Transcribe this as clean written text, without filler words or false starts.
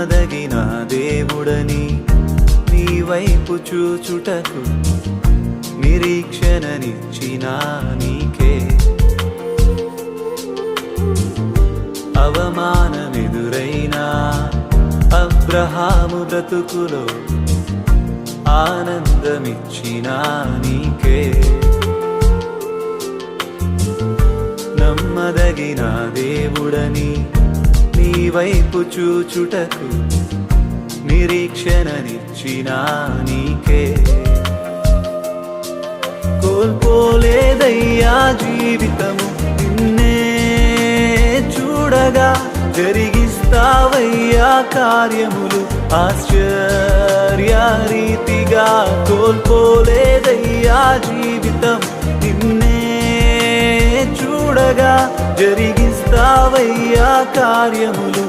నమ్మదగిన దేవుడని నీ వైపు చూచుటకు నిరీక్షణనిచ్చిన నీకే అవమానమెదురైనా అబ్రహాము బ్రతుకులో ఆనందమిచ్చిన నీకే నమ్మదగిన దేవుడని నీ వైపు చూచుటకు నిరీక్షణనిచ్చిన నీకే కోల్పోలేదయ్యా జీవితము నిన్నే చూడగా జరిగిస్తావయ్యా కార్యములు ఆశ్చర్యరీతిగా కోల్పోలేదయ్యా జీవితం నిన్నే చూడగా జరిగిస్తావయ్యా కార్యములు